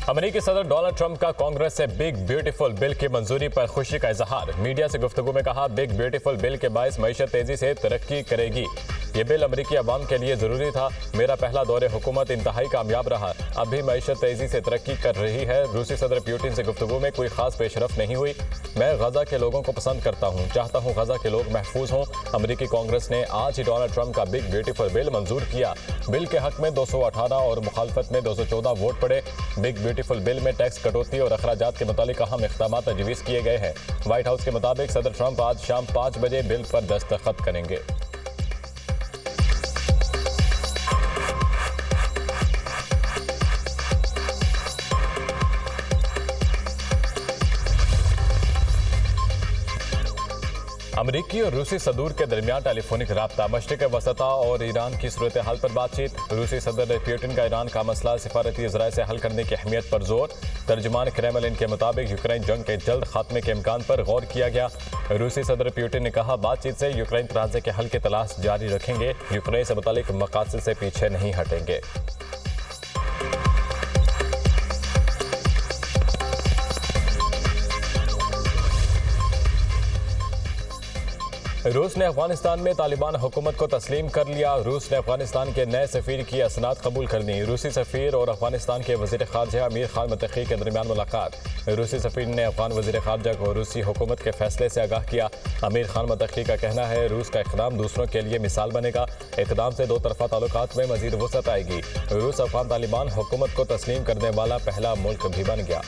अमेरिकी सदर Donald Trump का कांग्रेस से बिग ब्यूटीफुल बिल की मंजूरी पर खुशी का इजहार। मीडिया से गुफ्तगू में कहा, बिग ब्यूटीफुल बिल के बायस मईशत तेजी से तरक्की करेगी। ये बिल अमेरिकी अवाम के लिए जरूरी था। मेरा पहला दौरे हुकूमत इंतहाई कामयाब रहा। अब भी मईशत तेजी से तरक्की कर रही है। रूसी सदर पुतिन से गुफ्तगू में कोई खास पेशरफ नहीं हुई। मैं गजा के लोगों को पसंद करता हूँ, चाहता हूँ गजा के लोग महफूज हों। अमेरिकी कांग्रेस ने आज ही डोनाल्ड ट्रंप का बिग ब्यूटीफुल बिल मंजूर किया। बिल के हक में 218 और मुखालफत में 214 वोट पड़े। बिग ब्यूटीफुल बिल में टैक्स कटौती और अखराजात के मुतालिक अहम इक़दाम तजवीज़ किए गए हैं। व्हाइट हाउस के मुताबिक सदर ट्रंप आज शाम 5 बजे बिल पर दस्तखत करेंगे। अमरीकी और रूसी सदूर के दरमियान टेलीफोनिक राब्ता, मशरिक़ वसता और ईरान की सूरत हाल पर बातचीत। रूसी सदर पुतिन का ईरान का मसला सिफारती ज़राए से हल करने की अहमियत पर जोर। तर्जुमान क्रेमलिन के मुताबिक यूक्रेन जंग के जल्द खात्मे के इम्कान पर गौर किया गया। रूसी सदर पुतिन ने कहा, बातचीत से यूक्रेन तनाज़े के हल की तलाश जारी रखेंगे। यूक्रेन से मुतालिक मकासद से पीछे नहीं हटेंगे। रूस ने अफगानिस्तान में तालिबान हुकूमत को तस्लीम कर लिया। रूस ने अफगानिस्तान के नए सफ़ीर की असनाद कबूल कर ली। रूसी सफ़ीर और अफगानिस्तान के वज़ीर ख़ारजा अमीर खान मुत्तकी के दरमियान मुलाकात। रूसी सफ़ीर ने अफगान वज़ीर ख़ारजा को रूसी हुकूमत के फैसले से आगाह किया। अमीर खान मुत्तकी का कहना है, रूस का इक़दाम दूसरों के लिए मिसाल बनेगा। इक़दाम से दो तरफ़ा ताल्लुकात में मज़ीद वसअत आएगी। रूस अफगान तालिबान हुकूमत को तस्लीम करने वाला पहला मुल्क भी बन गया।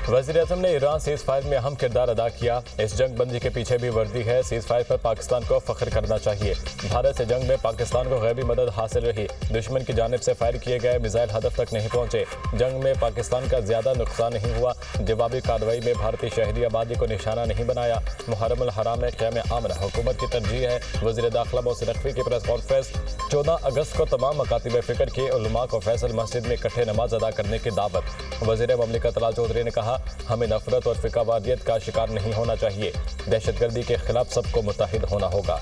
वज़ीर-ए-आज़म ने ईरान सीज़ फायर में अहम किरदार अदा किया। इस जंग बंदी के पीछे भी वर्दी है। सीज़ फायर पर पाकिस्तान को फ़ख्र करना चाहिए। भारत से जंग में पाकिस्तान को गैबी मदद हासिल रही। दुश्मन की जानिब से फायर किए गए मिसाइल हदफ तक नहीं पहुंचे। जंग में पाकिस्तान का ज़्यादा नुकसान नहीं हुआ। जवाबी कार्रवाई में भारतीय शहरी आबादी को निशाना नहीं बनाया। मुहर्रम हराम में क़याम अमन हुकूमत की तरजीह है। वज़ीर दाखिला मोहसिन नकवी की प्रेस कॉन्फ्रेंस। 14 अगस्त को तमाम मकातिब फ़िक्र के उलमा को फैसल मस्जिद में इकट्ठे नमाज अदा करने की दावत। वज़ीर ममलिकत तलाल चौधरी ने कहा, हमें नफरत और फिकावादियत का शिकार नहीं होना चाहिए। दहशतगर्दी के खिलाफ सबको मुत्तहिद होना होगा।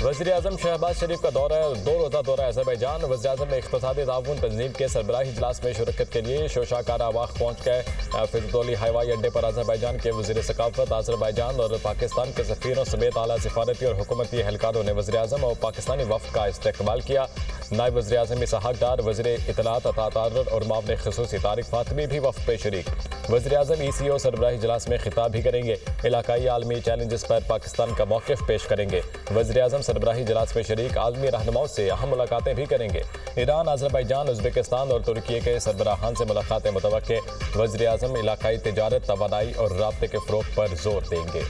वज़ीर-ए-आज़म शहबाज शरीफ का दौरा, 2 रोज़ा दौरा अज़रबैजान। वज़ीर-ए-आज़म ने इक़्तिसादी ताउन तंज़ीम के सरबराही इजलास में शिरकत के लिए शोशाकारा वाक़ पहुँच गए। फिज़ोली हवाई अड्डे पर अज़रबैजान के वज़ीर सकाफ़त, अज़रबैजान और पाकिस्तान के सफ़ीरों समेत आला सिफारती और हुकूमती एहलकारों ने वज़ीर-ए-आज़म और पाकिस्तानी वफ़द का इस्तकबाल किया। नायब वज़ीर-ए-आज़म इसहाक़ डार, वज़ीर इत्तलात अता और मामले ख़ुसूसी तारिक फ़ातिमी भी वफ़द पे शरीक। वज़ीर-ए-आज़म ECO सरबराही इजलास में खिताब भी करेंगे। इलाकाई आलमी चैलेंजेस पर पाकिस्तान का मौक़िफ़ पेश करेंगे। वज़ीर-ए-आज़म सरबराही इजलास में शरीक आलमी रहनुमाओं से अहम मुलाकातें भी करेंगे। ईरान, अज़रबैजान, उज़्बेकिस्तान और तुर्की के सरबराहान से मुलाकातें मुतवक्के। वज़ीर-ए-आज़म इलाकाई तिजारत, तवानाई और राब्ते के फ़रोग़ पर जोर देंगे।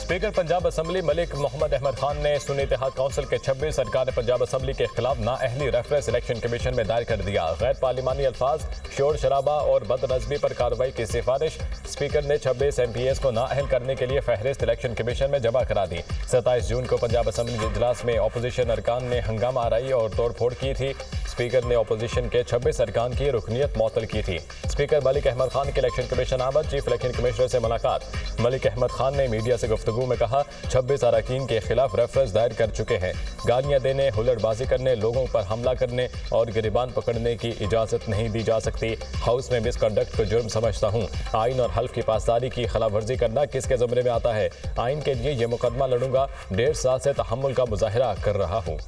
स्पीकर पंजाब असम्बली मलिक मोहम्मद अहमद खान ने सुन्नी इत्तेहाद काउंसिल के 26 सरकार पंजाब असम्बली के खिलाफ नाअहली रेफरेंस इलेक्शन कमीशन में दायर कर दिया। गैर पार्लिमानी अल्फाज, शोर शराबा और बदनज़मी पर कार्रवाई की सिफारिश। स्पीकर ने 26 MPs को नाअहल करने के लिए फहरिस्त इलेक्शन कमीशन में जमा करा दी। 27 जून को पंजाब असम्बली इजलास में अपोजिशन अरकान ने हंगामा आराई और तोड़फोड़ की थी। स्पीकर ने अपोजिशन के 26 अरकान की रुकनीत मुअत्तल की थी। स्पीकर मलिक अहमद खान के इलेक्शन कमीशन आमद, चीफ इलेक्शन कमिश्नर से मुलाकात। मलिक अहमद खान ने मीडिया से गुफ्तगू में कहा, 26 अरकान के खिलाफ रेफरेंस दायर कर चुके हैं। गालियां देने, हुल्लड़बाजी करने, लोगों पर हमला करने और गिरबान पकड़ने की इजाज़त नहीं दी जा सकती। हाउस में मिसकंडक्ट को जुर्म समझता हूँ। आइन और हल्फ की पासदारी की खिलाफवर्जी करना किसके ज़मरे में आता है? आइन के लिए ये मुकदमा लड़ूंगा। 1.5 साल से तहम्मुल का मुजाहिरा कर रहा हूँ।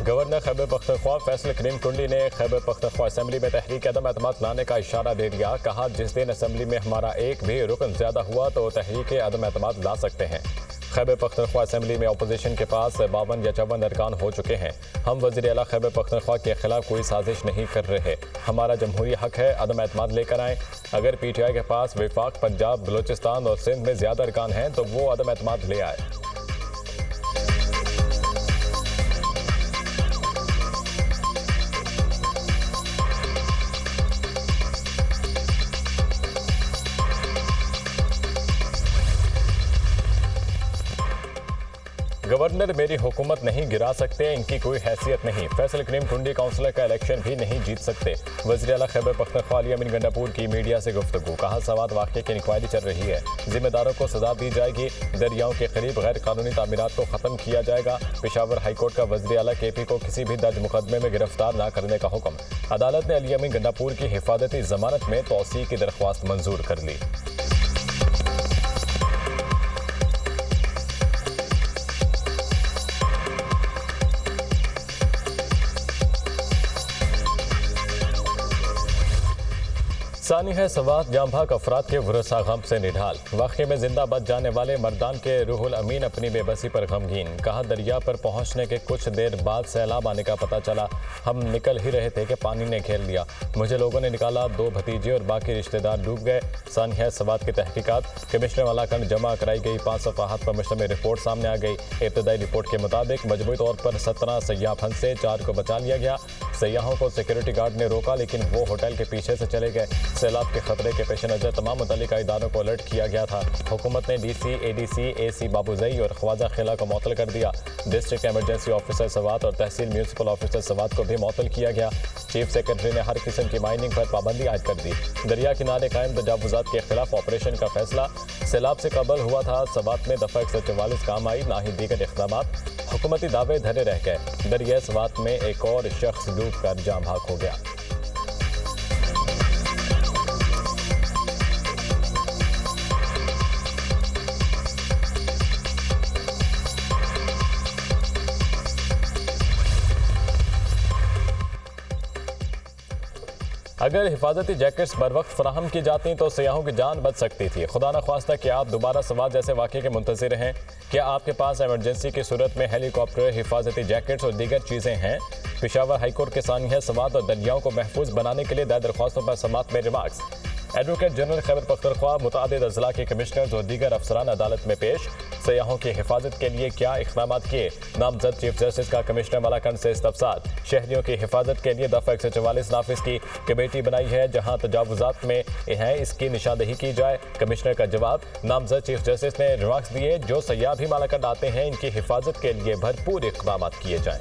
गवर्नर खैबर पख्तूनख्वा फैसल करीम टुंडी ने खैबर पख्तूनख्वा असम्बली में तहरीक अदम एतमाद लाने का इशारा दे दिया। कहा, जिस दिन असम्बली में हमारा एक भी रुकन ज़्यादा हुआ तो तहरीक अदम एतमाद ला सकते हैं। खैबर पख्तूनख्वा असम्बली में अपोजिशन के पास 52 या 54 अरकान हो चुके हैं। हम वज़ीर आला खैबर पख्तूनख्वा के खिलाफ कोई साजिश नहीं कर रहे। हमारा जमहूरी हक है, अदम एतमाद लेकर आएँ। अगर PTI के पास वफाक, पंजाब, बलूचिस्तान और सिंध में ज़्यादा अरकान हैं तो वो अदम एतमाद ले आए। गवर्नर मेरी हुकूमत नहीं गिरा सकते, इनकी कोई हैसियत नहीं। फैसल करीम टुंडी काउंसिलर का इलेक्शन भी नहीं जीत सकते। वज़ीर आला खैबर पख्तूनख्वा अली अमीन गंडापुर की मीडिया से गुफ्तगू, कहा सवात वाक़े की इंक्वायरी चल रही है, जिम्मेदारों को सजा दी जाएगी। दरियाओं के करीब गैर कानूनी तामीरात को ख़त्म किया जाएगा। पेशावर हाईकोर्ट का वज़ीर आला KP को किसी भी दर्ज मुकदमे में गिरफ्तार न करने का हुक्म। अदालत ने अली अमीन गंडापुर की हिफाजती जमानत में तौसीक़ की दरख्वास्त मंजूर कर ली। सानी है सवात जाम भाग अफराद के वरसा गम से निढाल। वाक़े में जिंदा बच जाने वाले मर्दान के रूहुल अमीन अपनी बेबसी पर गमगीन। कहा दरिया पर पहुंचने के कुछ देर बाद सैलाब आने का पता चला। हम निकल ही रहे थे कि पानी ने घेर लिया। मुझे लोगों ने निकाला, 2 भतीजे और बाकी रिश्तेदार डूब गए। सानी है सवात की तहकीकात। कमिश्नर मलाकंड जमा कराई गई 5 सफ़ाहत पर मुश्तमिल रिपोर्ट सामने आ गई। इब्तदाई रिपोर्ट के मुताबिक मजमूई तौर पर 17 सयाह फंसे, 4 को बचा लिया गया। सयाहों को सिक्योरिटी गार्ड ने रोका, लेकिन वो होटल के पीछे से चले गए। सैलाब के खतरे के पेश नज़र तमाम मुतल्लिका इदारों को अलर्ट किया गया था। हुकूमत ने DC, ADC, AC बाबूजई और ख्वाजा खिला को मुअत्तल कर दिया। डिस्ट्रिक्ट एमरजेंसी ऑफिसर सवात और तहसील म्यूनसिपल ऑफिसर सवात को भी मुअत्तल किया गया। चीफ सेक्रेटरी ने हर किस्म की माइनिंग पर पाबंदी आयद कर दी। दरिया किनारे कायम तजावुजात के खिलाफ ऑपरेशन का फैसला। सैलाब से कबल हुआ था सवात में दफ़ा 144 काम आई, ना ही दीगर इक़दामात। हुकूमती दावे धरे रह गए। दरिया सवात में एक और शख्स डूब कर जाम भाग हो गया। अगर हिफाजती जैकेट्स बर वक्त फराहम की जाती तो सयाहों की जान बच सकती थी। खुदा न ख्वास्ता कि आप दोबारा सवाल जैसे वाक़े के मुंतज़िर हैं। क्या आपके पास एमरजेंसी की सूरत में हेलीकॉप्टर, हिफाजती जैकेट्स और दीगर चीज़ें हैं? पेशावर हाईकोर्ट के सानिया सवात और दरियाओं को महफूज बनाने के लिए दायर दरख्वास्तों पर समात में remarks. Advocate general Khyber Pakhtunkhwa मुतअद्दिद अज़ला के कमिश्नर्स और दीगर अफसरान अदालत में पेश। सयाहों की हिफाजत के लिए क्या इक़दाम किए? नामजद चीफ जस्टिस का कमिश्नर मलाकंड से इस्तफसार। शहरियों की हिफाजत के लिए दफ़ा 144 नाफिज की कमेटी बनाई है, जहाँ तजावुजात में हैं इसकी निशानदेही की जाए। कमिश्नर का जवाब, नामजद चीफ जस्टिस ने रिमार्क्स दिए, जो सयाह भी मलाकंड आते हैं इनकी हिफाजत के लिए भरपूर इक़दाम किए जाएँ।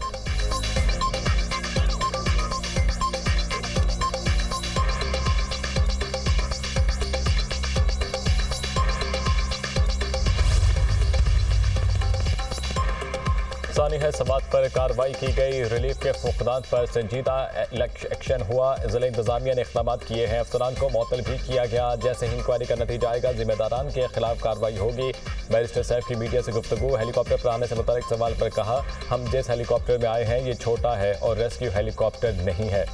सानी है सवात पर कार्रवाई की गई। रिलीफ के फुकदान पर संजीदा एक्शन हुआ। जिला इंतजामिया ने इक़दाम किए हैं। अफसरान को मुअत्तल भी किया गया। जैसे ही इंक्वायरी का नतीजा आएगा, जिम्मेदारान के खिलाफ कार्रवाई होगी। बैरिस्टर साहब की मीडिया से गुफ्तगू। हेलीकॉप्टर पर आने से मुतालिक सवाल पर कहा, हम जिस हेलीकॉप्टर में आए हैं ये छोटा है और रेस्क्यू हेलीकॉप्टर नहीं है।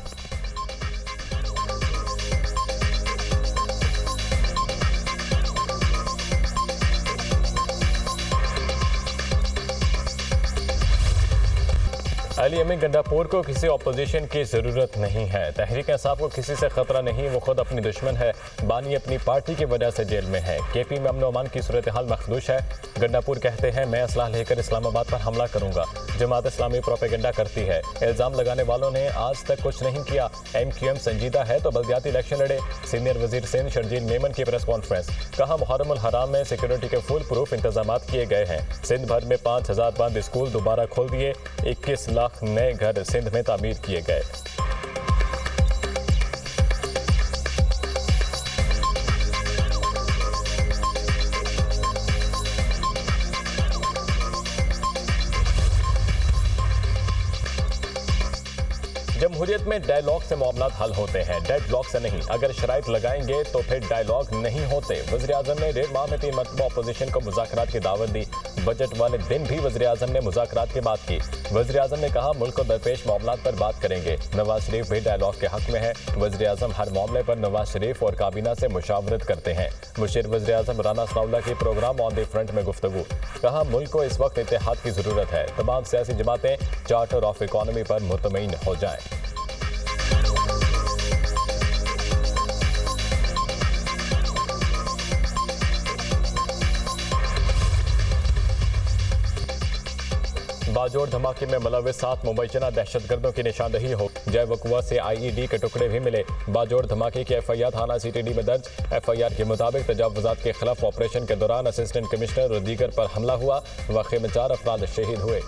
अली अमीन गंडापुर को किसी अपोजिशन की ज़रूरत नहीं है। तहरीक इंसाफ को किसी से खतरा नहीं, वो खुद अपनी दुश्मन है। बानी अपनी पार्टी की वजह से जेल में है। KP में अमन अमान की सूरत हाल मखदूश है। गंडापुर कहते हैं, मैं असलाह लेकर इस्लामाबाद पर हमला करूंगा। जमात इस्लामी प्रोपेगेंडा करती है। इल्ज़ाम लगाने वालों ने आज तक कुछ नहीं किया। MQM संजीदा है तो बल्दियाती इलेक्शन लड़े। सीनियर वजीर सिंध शर्जील मेमन की प्रेस कॉन्फ्रेंस। कहा, मुहर्रम उल हराम में सिक्योरिटी के फुल प्रूफ इंतजाम किए गए हैं। सिंध भर में 5000 बंद स्कूल दोबारा खोल दिए। 21 लाख नए घर सिंध में तामीर किए गए। जमहूरियत में डायलॉग से मामलात हल होते हैं, डेडलॉक से नहीं। अगर शराइत लगाएंगे तो फिर डायलॉग नहीं होते। वज़ीर आज़म ने 1.5 माह में 3 मरतबा अपोजिशन को मुज़ाकरात की दावत दी। बजट वाले दिन भी वज़ीर आज़म ने मुज़ाकरात की बात की। वज़ीर आज़म ने कहा, मुल्क को दरपेश मामलात पर बात करेंगे। नवाज शरीफ भी डायलॉग के हक में है। वज़ीर आज़म हर मामले पर नवाज शरीफ और काबीना से मुशावरत करते हैं। मुशीर वज़ीर आज़म राना सनाउल्लाह की प्रोग्राम ऑन द फ्रंट में गुफ्तगू। कहा, मुल्क को इस वक्त इत्तेहाद की ज़रूरत है। तमाम सियासी जमातें चार्टर ऑफ इकॉनमी पर मुतमईन हो जाएं। बाजोड़ धमाके में मुलविस 7 मुबैना दहशतगर्दों की निशानदही हो। जय वकुआ से आईईडी के टुकड़े भी मिले। बाजोड़ धमाके की एफआईआर थाना सीटीडी में दर्ज। एफआईआर के मुताबिक तजावुजात के खिलाफ ऑपरेशन के दौरान असिस्टेंट कमिश्नर और दीगर पर हमला हुआ। वाक़े में 4 अफराद शहीद हुए।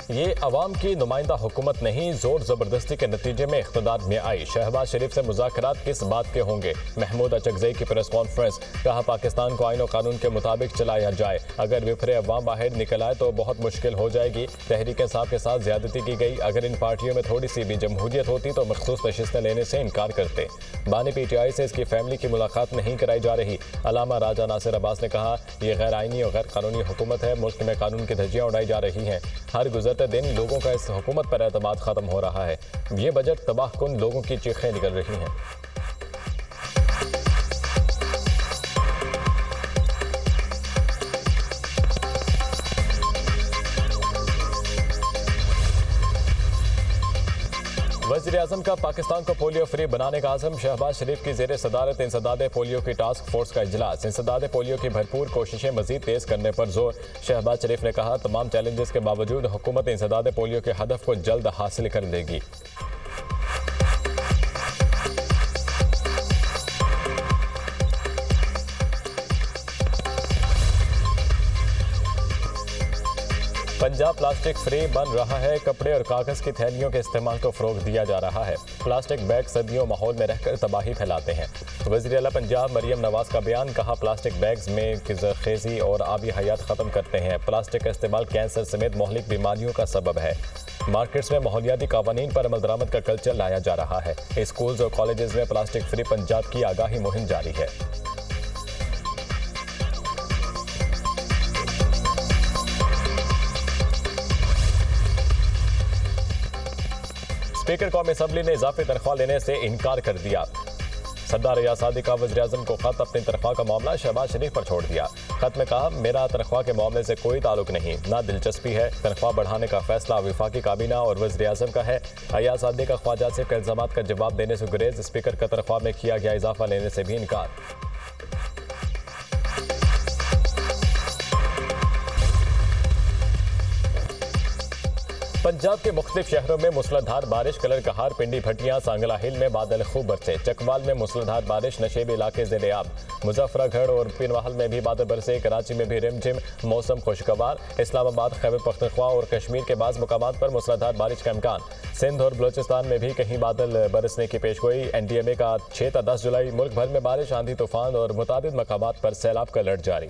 ये अवाम की नुमाइंदा हुकूमत नहीं, जोर जबरदस्ती के नतीजे में इख्तिदार में आई। शहबाज शरीफ से मुज़ाकरात किस बात के होंगे? महमूद अचकज़ई की प्रेस कॉन्फ्रेंस। कहा पाकिस्तान को आईन और कानून के मुताबिक चलाया जाए। अगर विफरे अवाम बाहर निकल आए तो बहुत मुश्किल हो जाएगी। तहरीक इंसाफ के साथ ज्यादती की गई। अगर इन पार्टियों में थोड़ी सी भी जमहूरियत होती तो मखसूस नशिस्तें लेने से इनकार करते। बानी PTI से इसकी फैमिली की मुलाकात नहीं कराई जा रही। अलामा राजा नासिर अब्बास ने कहा यह गैर आइनी और गैर कानूनी हुकूमत है। मुल्क में कानून की धज्जियां उड़ाई जा रही हैं। हर गुजरते दिन लोगों का इस हुकूमत पर एतमाद खत्म हो रहा है। ये बजट तबाहकुन, लोगों की चीखें निकल रही हैं। वज़ीर-ए-आज़म का पाकिस्तान को पोलियो फ्री बनाने का आज़म। शहबाज शरीफ की ज़ेर सदारत इंसदादे पोलियो की टास्क फोर्स का इजलास। इंसदादे पोलियो की भरपूर कोशिशें मजीद तेज़ करने पर जोर। शहबाज शरीफ ने कहा तमाम चैलेंजेस के बावजूद हुकूमत इंसदादे पोलियो के हदफ को जल्द हासिल कर लेगी। पंजाब प्लास्टिक फ्री बन रहा है। कपड़े और कागज की थैलियों के इस्तेमाल को फ़रोग दिया जा रहा है। प्लास्टिक बैग सदियों माहौल में रहकर तबाही फैलाते हैं। वज़ीर आला पंजाब मरियम नवाज का बयान। कहा प्लास्टिक बैग्स में गिज़ाखेज़ी और आबी हयात ख़त्म करते हैं। प्लास्टिक का इस्तेमाल कैंसर समेत मोहलिक बीमारियों का सबब है। मार्केट्स में माहौलियाती कावानीन पर अमल दरामद का कल्चर लाया जा रहा है। स्कूल्स और कॉलेजेस में प्लास्टिक फ्री पंजाब की आगाही मुहिम जारी है। स्पीकर कौमी असम्बली ने इजाफी तनख्वाह लेने से इनकार कर दिया। सरदार रियाज सादी का वज़ीर-ए-आज़म को खत। अपनी तनख्वाह का मामला शहबाज शरीफ पर छोड़ दिया। खत में कहा मेरा तनख्वाह के मामले से कोई ताल्लुक नहीं, ना दिलचस्पी है। तनख्वाह बढ़ाने का फैसला वफाकी काबीना और वज़ीर-ए-आज़म का है। रियाज सादी का ख्वाजा सिर्फ इल्ज़ामात का जवाब देने से गुरेज। स्पीकर का तनख्वाह में किया गया इजाफा लेने से भी इनकार। पंजाब के मुख्तलिफ शहरों में मूसलाधार बारिश। कलर कहार, पिंडी, भटियां, सांगला हिल में बादल खूब बरसे। चकवाल में मूसलाधार बारिश। नशेबी इलाके ज़ेरे आब। मुजफ्फरगढ़ और पिनवाहल में भी बादल बरसे। कराची में भी रिमझिम मौसम खुशगवार। इस्लामाबाद, खैबर पख्तूनख्वा और कश्मीर के बाज़ मुकामात पर मूसलाधार बारिश का इम्कान। सिंध और बलोचिस्तान में भी कहीं बादल बरसने की पेशगोई। NDMA का 6 से 10 जुलाई। मुल्क भर में बारिश, आंधी, तूफान और मुताबिद मकामात पर सैलाब का अलर्ट जारी।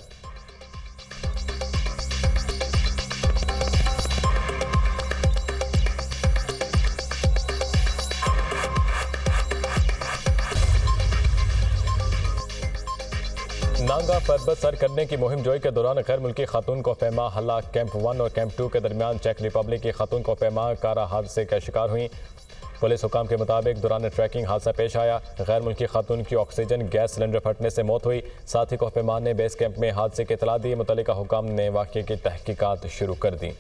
नांगा पर्वत सर करने की मुहिम जोई के दौरान गैर मुल्की खातून को पैमा हल्ला। कैंप 1 और कैंप 2 के दरमियान चेक रिपब्लिक की खातून को पैमा कारा हादसे का शिकार हुई। पुलिस हुकाम के मुताबिक दौरान ट्रैकिंग हादसा पेश आया। गैर मुल्की खातून की ऑक्सीजन गैस सिलेंडर फटने से मौत हुई। साथ ही कोहपेमान ने बेस कैंप में हादसे की इतला दी। मुतल्लिका हुकाम ने वाक़े की तहकीकात शुरू कर दी।